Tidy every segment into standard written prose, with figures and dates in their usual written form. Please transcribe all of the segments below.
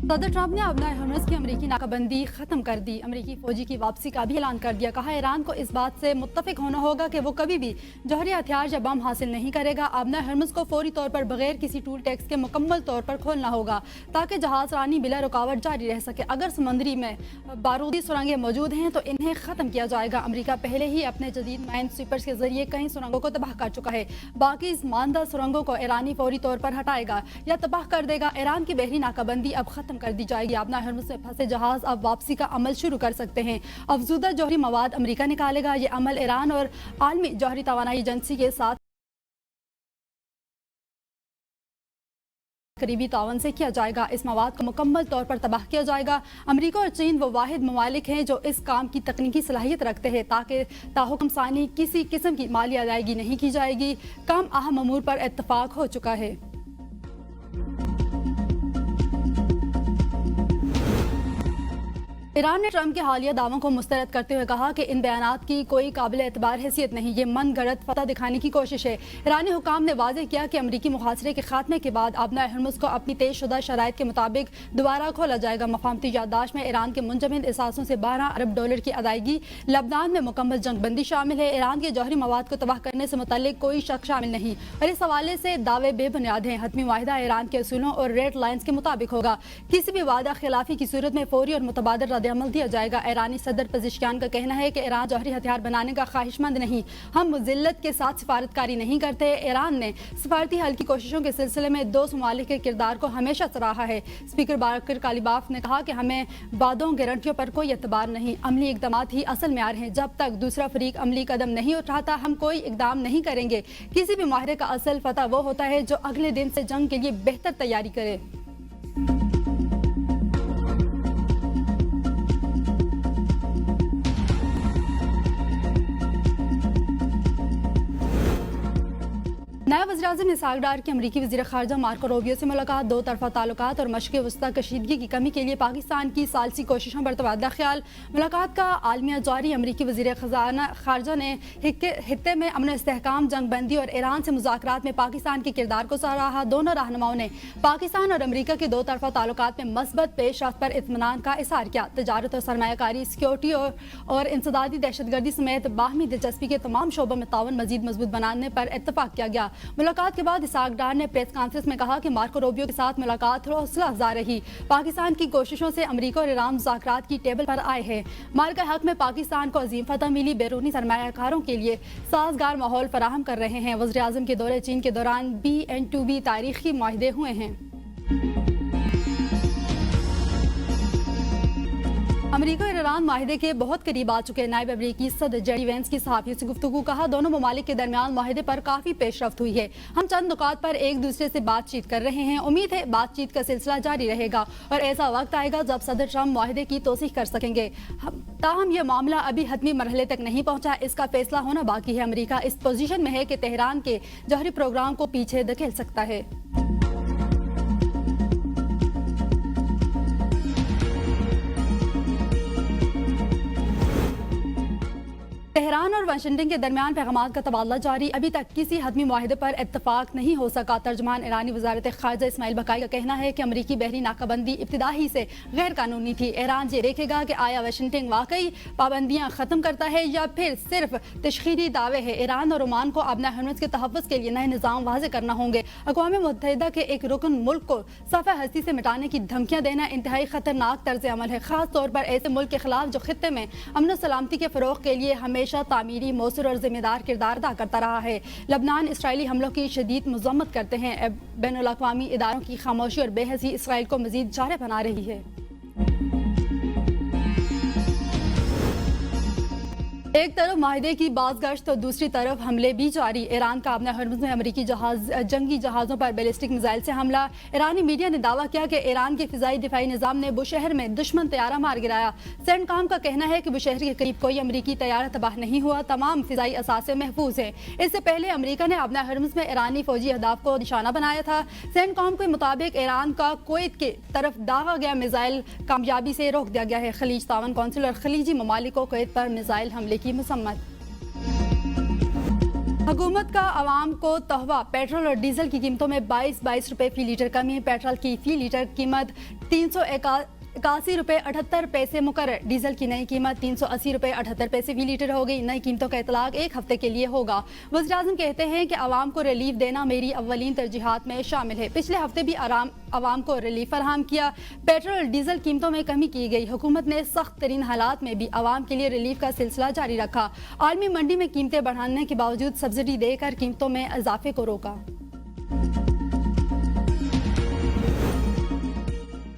सदर ट्रंप ने अपना हरमुज़ की अमरीकी नाकाबंदी ख़त्म कर दी। अमरीकी फ़ौजी की वापसी का भी ऐलान कर दिया। कहा ईरान को इस बात से मुत्तफ़िक होना होगा कि वो कभी भी जौहरी हथियार या बम हासिल नहीं करेगा। अपना हरमुज़ को फौरी तौर पर बगैर किसी टूल टैक्स के मुकम्मल तौर पर खोलना होगा ताकि जहाज़ रानी बिला रुकावट जारी रह सके। अगर समंदरी में बारूदी सुरंगें मौजूद हैं तो इन्हें ख़त्म किया जाएगा। अमरीका पहले ही अपने जदीद माइन स्वीपर्स के जरिए कई सुरंगों को तबाह कर चुका है। बाकी मानदा सुरंगों को ईरानी फौरी तौर पर हटाएगा या तबाह कर देगा। ईरान की बहरी नाकाबंदी अब ख़त्म कर दी जाएगी। अपना हरमुज़ में फंसे जहाज अब वापसी का अमल शुरू कर सकते हैं। अफजूदा जौहरी मवाद अमरीका निकालेगा। ये अमल ईरान और आलमी जौहरी तवानाई एजेंसी के साथ करीबी तावन से किया जाएगा। इस मवाद को मुकम्मल तौर पर तबाह किया जाएगा। अमरीका और चीन वो वाहिद ममालिक हैं जो इस काम की तकनीकी सलाहियत रखते हैं ताकि ताहुकम सानी किसी किस्म की माली अदायगी नहीं की जाएगी। कम अहम अमूर पर इत्तफाक हो चुका है। ईरान ने ट्रंप के हालिया दावों को मुस्तरद करते हुए कहा कि इन बयानात की कोई काबिल एतबार हैसियत नहीं, ये मन गढ़ंत फतह दिखाने की कोशिश है। ईरानी हुकाम ने वाज़ेह किया कि अमरीकी मुहासरे के खात्मे के बाद अपना हरमुज़ को अपनी तेज़शुदा शराइत के मुताबिक दोबारा खोला जाएगा। मफाहमती याददाश्त में ईरान के मुंजमद एहसासों से $12 अरब की अदायगी, लबनान में मुकम्मल जंगबंदी शामिल है। ईरान के जौहरी मवाद को तबाह करने से मुतल्लिक कोई शक शामिल नहीं और इस हवाले से दावे बेबुनियाद हैं। हतमी वाहिदा ईरान के असूलों और रेड लाइन्स के मुताबिक होगा। किसी भी वादा खिलाफी की सूरत में फौरी और मुतबादल अमल दिया जाएगा। ईरानी सदर पज़ेश्कियान का कहना है कि ईरान जौहरी हथियार बनाने का ख्वाहिशमंद नहीं, हम मुज़िल्लत के साथ सिफारतकारी नहीं करते। ईरान ने सिफारती हल की कोशिशों के सिलसिले में दो ममालिक के किरदार को हमेशा सराहा है। स्पीकर बाकर कालिबाफ ने कहा कि हमें वादों गारंटियों पर कोई एतबार नहीं, अमली इकदाम ही असल म्यार हैं। जब तक दूसरा फरीक अमली कदम नहीं उठाता हम कोई इकदाम नहीं करेंगे। किसी भी माहिरे का असल फतह वो होता है जो अगले दिन से जंग के लिए बेहतर तैयारी करे। नायब वज़ीर-ए-आज़म इसहाक डार की अमरीकी वज़ीर ख़ारजा मार्को रूबियो से मुलाकात। दो तरफ़ा ताल्लुकात और मशक़ वस्ता कशीदगी की कमी के लिए पाकिस्तान की सालसी कोशिशों पर तबादला ख्याल। मुलाकात का आलमिया जारी। अमरीकी वज़ीर ख़ारजा ने हित्ते में अमन इस्तेहकाम, जंगबंदी और ईरान से मुज़ाकरात में पाकिस्तान के किरदार को सराहा। दोनों रहनुमाओं ने पाकिस्तान और अमरीका के दो तरफ़ा ताल्लुकात में मस्बत पेशरफ्त पर इत्मीनान का इज़हार किया। तजारत और सरमायाकारी, सिक्योरिटी और इंसदादी दहशतगर्दी समेत बाहमी दिलचस्पी के तमाम शोबों में ताउन मज़ीद मजबूत बनाने पर इत्तफाक किया गया। मुलाकात के बाद इसहाक डार ने प्रेस कॉन्फ्रेंस में कहा कि मार्को रूबियो के साथ मुलाकात हौसला अफ़ज़ा रही। पाकिस्तान की कोशिशों से अमरीका और ईरान मुज़ाकरात की टेबल पर आए हैं। मार्का हक में पाकिस्तान को अजीम फतह मिली। बैरूनी सरमायाकारों के लिए साजगार माहौल फराहम कर रहे हैं। वज़ीर आज़म के दौरे चीन के दौरान BN2B तारीखी मुआहदे हुए हैं। अमरीका और ईरान माहिदे के बहुत करीब आ चुके हैं। नायब अमरीकी सदर जेडी वेंस की सहाफ़ियों से गुफ्तगू। कहा दोनों ममालिक के दरमियान माहिदे पर काफ़ी पेशरफ्त हुई है। हम चंद नुकात पर एक दूसरे से बातचीत कर रहे हैं। उम्मीद है बातचीत का सिलसिला जारी रहेगा और ऐसा वक्त आएगा जब सदर ट्रंप माहिदे की तोसीह कर सकेंगे। ताहम यह मामला अभी हतमी मरहले तक नहीं पहुंचा, इसका फैसला होना बाकी है। अमरीका इस पोजीशन में है कि तेहरान के जौहरी प्रोग्राम को पीछे धकेल सकता है। तेहरान और वाशिंगटन के दरमियान पैगामात का तबादला जारी। अभी तक किसी हतमी मुआहदे पर इत्तफाक नहीं हो सका। तर्जमान ईरानी वज़ारत ख़ारिजा इस्माइल बकाई का कहना है कि अमरीकी बहरी नाकाबंदी इब्तिदा ही से गैर कानूनी थी। ईरान ये देखेगा कि आया वाशिंगटन वाकई पाबंदियाँ ख़त्म करता है या फिर सिर्फ तशखीरी दावे है। ईरान और ओमान को अपना हरमुज़ के तहफ़्फ़ुज़ के लिए नए निज़ाम वाज़े करना होंगे। अक़वाम मुत्तहिदा के एक रुकन मुल्क को सफ़ा हस्ती से मिटाने की धमकियाँ देना इंतहाई ख़तरनाक तर्ज़ अमल है, ख़ास तौर पर ऐसे मुल्क के खिलाफ जो खित्ते में अमन और सलामती के फ़रोग़ के लिए हमेशा तामीरी, मौसूर और जिम्मेदार किरदार अदा करता रहा है। लबनान इसराइली हमलों की शदीद मज़म्मत करते हैं। बैनुल अक़वामी इदारों की खामोशी और बेहसी इसराइल को मज़ीद जारे बना रही है। एक तरफ माहिदे की बाज़गश्त तो दूसरी तरफ हमले भी जारी। ईरान का अपना हरमुज़ में अमरीकी जंगी जहाज़ों पर बैलिस्टिक मिसाइल से हमला। ईरानी मीडिया ने दावा किया कि ईरान के फ़िज़ाई दिफाई निज़ाम ने बुशहर में दुश्मन तैयारा मार गिराया। सेंटकॉम का कहना है कि बुशहर के करीब कोई अमरीकी तैयारा तबाह नहीं हुआ, तमाम फ़िज़ाई असासे महफूज हैं। इससे पहले अमरीका ने अपना हरमुज़ में ईरानी फ़ौजी अहदाफ को निशाना बनाया था। सेंटकॉम के मुताबिक ईरान का कुवैत के तरफ दागा गया मिसाइल कामयाबी से रोक दिया गया है। खलीज तावन कौंसिल और खलीजी ममालिक को कुवैत पर मिसाइल हमले की मसम्मत। हुकूमत का आवाम को तोहफा, पेट्रोल और डीजल की कीमतों में 22 रुपए फी लीटर कमी। पेट्रोल की फी लीटर कीमत 381 रुपए 78 पैसे मुकर्रर। डीजल की नई कीमत 380 रुपए 78 पैसे फी लीटर हो गई। नई कीमतों का इतलाक एक हफ्ते के लिए होगा। वज़ीर-ए-आज़म कहते हैं कि आवाम को रिलीफ देना मेरी अव्वलीन तरजीहात में शामिल है। पिछले हफ्ते भी आवाम को रिलीफ फराहम किया। पेट्रोल और डीजल कीमतों में कमी की गई। हुकूमत ने सख्त तरीन हालात में भी आवाम के लिए रिलीफ का सिलसिला जारी रखा। आलमी मंडी में कीमतें बढ़ाने के बावजूद सब्सिडी देकर कीमतों में इजाफे को रोका।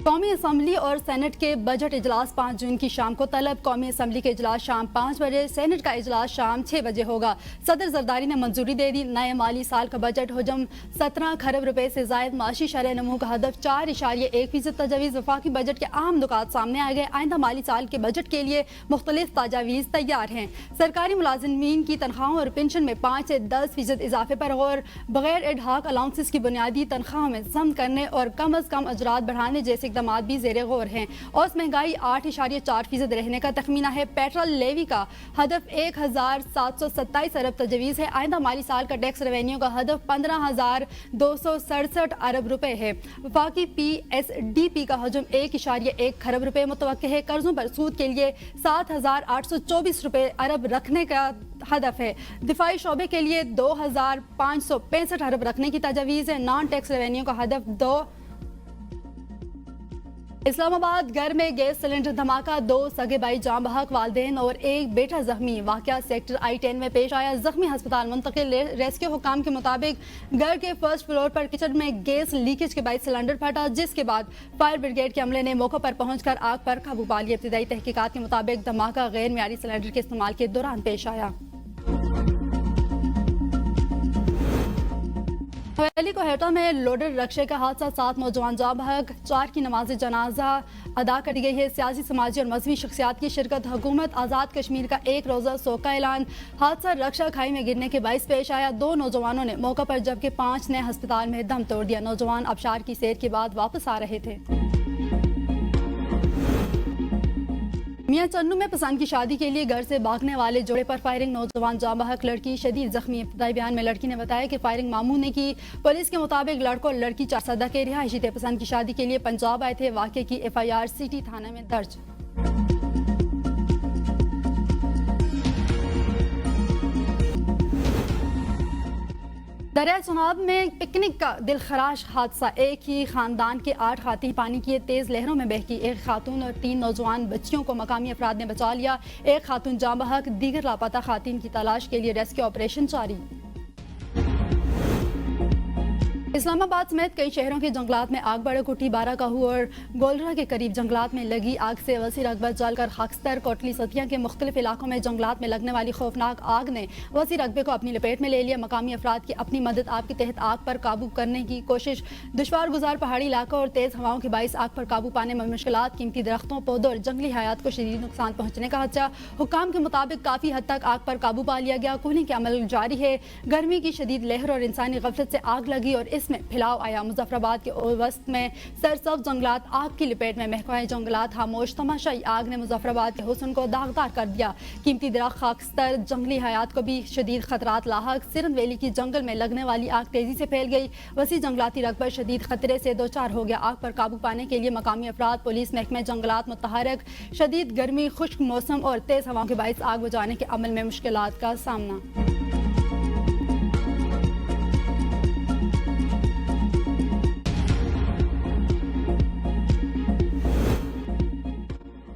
कौमी असम्बली और सेनेट के बजट इजलास 5 जून की शाम को तलब। कौमी असम्बली के इजलास शाम 5 बजे, सेनेट का इजलास शाम 6 बजे होगा। सदर जरदारी ने मंजूरी दे दी। नए माली साल का बजट हजम 17 खरब रुपए से जायद। माशी शरह नमू का हदफ 4.1% तजावीज़। वफाकी बजट के अहम नुकात सामने आ गए। आइंदा माली साल के बजट के लिए मुख्तलिफ तजावीज़ तैयार हैं। सरकारी मुलाजिमीन की तनख्वाहों और पेंशन में 5 से 10% इजाफे पर गौर। बगैर एडहाक अलाउंसेस की बुनियादी तनख्वाहों में सम करने और कम अज कम अजरात बढ़ाने जैसे इक़दामात भी ज़ेरे गौर हैं। औसत महंगाई 8.4% रहने का तखमीना है। पेट्रोल लेवी का हदफ 1727 अरब तजवीज़ है। आइंदा माली साल का टैक्स रेवेन्यू का हदफ 15,267 अरब रुपए है। वफाकी PSDP का हजम 1.1 खरब रुपए मुतवक्के है। कर्जों पर सूद के लिए 7,824 रुपए अरब रखने का हदफ है। दिफाई शोबे के लिए 2,565 अरब रखने की तजवीज़ है। नॉन टैक्स रेवेन्यू का हदफ 2। इस्लामाबाद घर में गैस सिलेंडर धमाका, 2 सगे भाई जाँ बहक, वालदेन और एक बेटा जख्मी। वाकया सेक्टर I-10 में पेश आया। जख्मी अस्पताल मुंतकिल। रेस्क्यू हुकाम के मुताबिक घर के फर्स्ट फ्लोर पर किचन में गैस लीकेज के बाद सिलेंडर फटा, जिसके बाद फायर ब्रिगेड के अमले ने मौके पर पहुंचकर आग पर काबू पा लिया। इब्तिदाई तहकीकात के मुताबिक धमाका गैर मियारी सिलेंडर के इस्तेमाल के दौरान पेश आया। हवेली कोहेटा में लोडर रक्शे का हादसा, 7 नौजवान जाँ बहक, 4 की नमाज जनाजा अदा करी गई है। सियासी, समाजी और मजहबी शख्सियात की शिरकत। हुकूमत आज़ाद कश्मीर का 1 रोज़ा शोक का ऐलान। हादसा रक्षा खाई में गिरने के बाइस पेश आया। 2 नौजवानों ने मौका पर जबकि 5 ने अस्पताल में दम तोड़ दिया। नौजवान आबशार की सैर के बाद वापस आ रहे थे। मियां चन्नू में पसंद की शादी के लिए घर से भागने वाले जोड़े पर फायरिंग, नौजवान जाँ बहक, लड़की शदीद जख्मी। इब्तिदाई बयान में लड़की ने बताया कि फायरिंग मामू ने की। पुलिस के मुताबिक लड़कों और लड़की चारसदा के रिहायशी थे। पसंद की शादी के लिए पंजाब आए थे। वाक़े की FIR सिटी थाने में दर्ज। दरिया सुनाब में पिकनिक का दिलखराश हादसा। एक ही खानदान के 8 खातीन पानी की तेज लहरों में बह गई। एक खातून और 3 नौजवान बच्चियों को मकामी अफराद ने बचा लिया। एक खातून जाँ बहक, दीगर लापता खातीन की तलाश के लिए रेस्क्यू ऑपरेशन जारी। इस्लामाबाद समेत कई शहरों के जंगलात में आग भड़क उठी। बाराकाहू और गोलरा के करीब जंगलात में लगी आग से वसी रकबा जलकर खाकस्तर, कोटली, सतिया के मुख्तलिफ इलाकों में जंगलात में लगने वाली खौफनाक आग ने वसी रकबे को अपनी लपेट में ले लिया। मकामी अफराद की अपनी मदद आप के तहत आग पर काबू करने की कोशिश। दुश्वार गुजार पहाड़ी इलाकों और तेज हवाओं के बाइस आग पर काबू पाने में मुश्किलात। कीमती दरख्तों, पौधों और जंगली हयात को शदीद नुकसान पहुंचने का खदशा। हुकाम के मुताबिक काफी हद तक आग पर काबू पा लिया गया। कूलिंग के अमल जारी है। गर्मी की शदीद लहर और इंसानी गफलत से आग लगी और इसमें फैलाव आया। मुजफ्फराबाद के वस्त में सरसब्ज जंगलात आग की लपेट में। महकमा जंगलात खामोश। तमाशाई आग ने मुजफ्फराबाद के हुस्न को दागदार कर दिया। कीमती दरख्त, खाकस्तर, जंगली हयात को भी शदीद खतरात लाहक। सिरन वैली की जंगल में लगने वाली आग तेजी से फैल गई। वसी जंगलाती रकबा शदीद खतरे से 2-4 हो गया। आग पर काबू पाने के लिए मकामी अफराद, पुलिस, महकमा जंगलात मुतहरक। शदीद गर्मी, खुश्क मौसम और तेज हवाओं के बाइस आग बुझाने के अमल में मुश्किलात का सामना।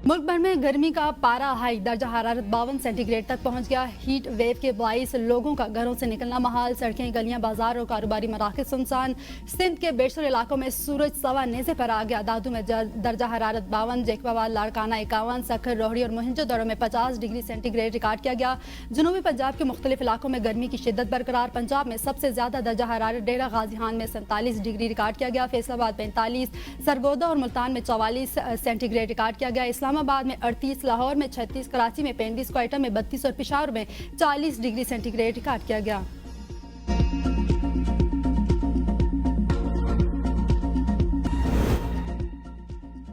मुल्क भर में गर्मी का पारा हाई, दर्जा हरारत 52 सेंटीग्रेड तक पहुंच गया। हीट वेव के बाइस लोगों का घरों से निकलना महाल। सड़कें, गलियां, बाजार और कारोबारी मराकज़ सुनसान। सिंध के बेशतर इलाकों में सूरज सवा नेज़े पर आ गया। दादू में दर्जा हरारत 52, जेकबाबाद, लाड़काना 51, सखर, रोहड़ी और मोहनजोदड़ो में 50 डिग्री सेंटीग्रेड रिकॉर्ड किया गया। जनूबी पंजाब के मुख्तलिफ इलाकों में गर्मी की शिद्दत बरकरार। पंजाब में सबसे ज्यादा दर्जा हरारत डेरा गाजी खान में 47 डिग्री रिकॉर्ड किया गया। फैसलाबाद 45, सरगोदा और मुल्तान में 44 सेंटीग्रेड रिकॉर्ड किया गया। इस्लामाबाद में 38, लाहौर में 36, कराची में 35, क्वेटा में 32 और पेशावर में 40 डिग्री सेंटीग्रेड रिकॉर्ड किया गया।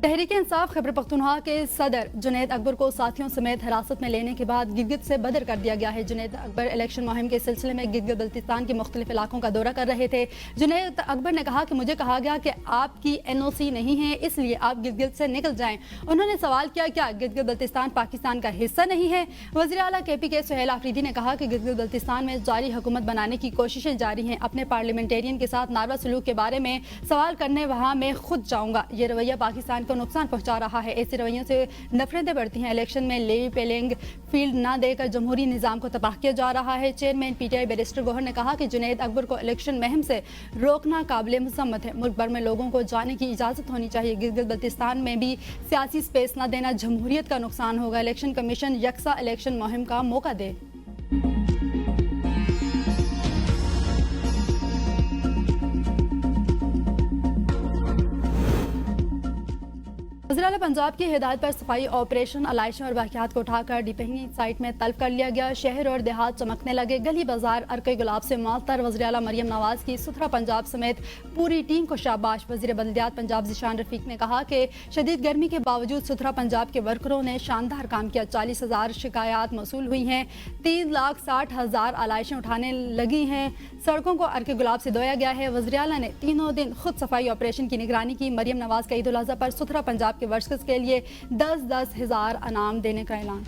तहरीक इंसाफ खैबर पख्तूनख्वा के सदर जुनैद अकबर को साथियों समेत हिरासत में लेने के बाद गिलगित से बदर कर दिया गया है। जुनैद अकबर इलेक्शन मुहिम के सिलसिले में गिलगित बल्तिस्तान के मुख्तलिफ इलाकों का दौरा कर रहे थे। जुनैद अकबर ने कहा कि मुझे कहा गया कि आपकी NOC नहीं है, इसलिए आप गिलगित से निकल जाएं। उन्होंने सवाल किया, क्या गिलगित बल्तिस्तान पाकिस्तान का हिस्सा नहीं है? वज़ीर आला KP के सुहेल आफरीदी ने कहा कि गिलगित बल्तिस्तान में जारी हुकूमत बनाने की कोशिशें जारी हैं। अपने पार्लियामेंटेरियन के साथ नारवा सलूक के बारे में सवाल करने वहाँ मैं खुद जाऊँगा। ये रवैया पाकिस्तान को नुकसान पहुँचा रहा है। ऐसे रवैयों से नफरतें बढ़ती हैं। इलेक्शन में लेवी पेलिंग फील्ड ना देकर जमहूरी निज़ाम को तबाह किया जा रहा है। चेयरमैन PTI बैरिस्टर गौहर ने कहा कि जुनैद अकबर को इलेक्शन मुहिम से रोकना काबिल मसम्मत है। मुल्क भर में लोगों को जाने की इजाज़त होनी चाहिए। गिलगित बल्तिस्तान में भी सियासी स्पेस न देना जमहूरियत का नुकसान होगा। इलेक्शन कमीशन यकसा इलेक्शन मुहिम का मौका दे। वज़ीर आला पंजाब की हिदायत पर सफाई ऑपरेशन आलाइशों और वाक़यात को उठाकर डिपहिंग साइट में तलब कर लिया गया। शहर और देहात चमकने लगे, गली बाजार अर्के गुलाब से मुअत्तर। वज़ीर आला मरियम नवाज की सुथरा पंजाब समेत पूरी टीम को शाबाश। वज़ीर बल्दियात पंजाब ज़ीशान रफ़ीक ने कहा कि शदीद गर्मी के बावजूद सुथरा पंजाब के वर्करों ने शानदार काम किया। 40,000 शिकायत मौसूल हुई हैं, 3,60,000 आलाइशें उठाने लगी हैं। सड़कों को अर्के गुलाब से धोया गया है। वज़ीर आला ने तीनों दिन खुद सफाई ऑपरेशन की निगरानी की। मरियम नवाज का ईद उल अज़हा पर सुथरा पंजाब के वर्कर्स के लिए 10-10 हज़ार इनाम देने का ऐलान।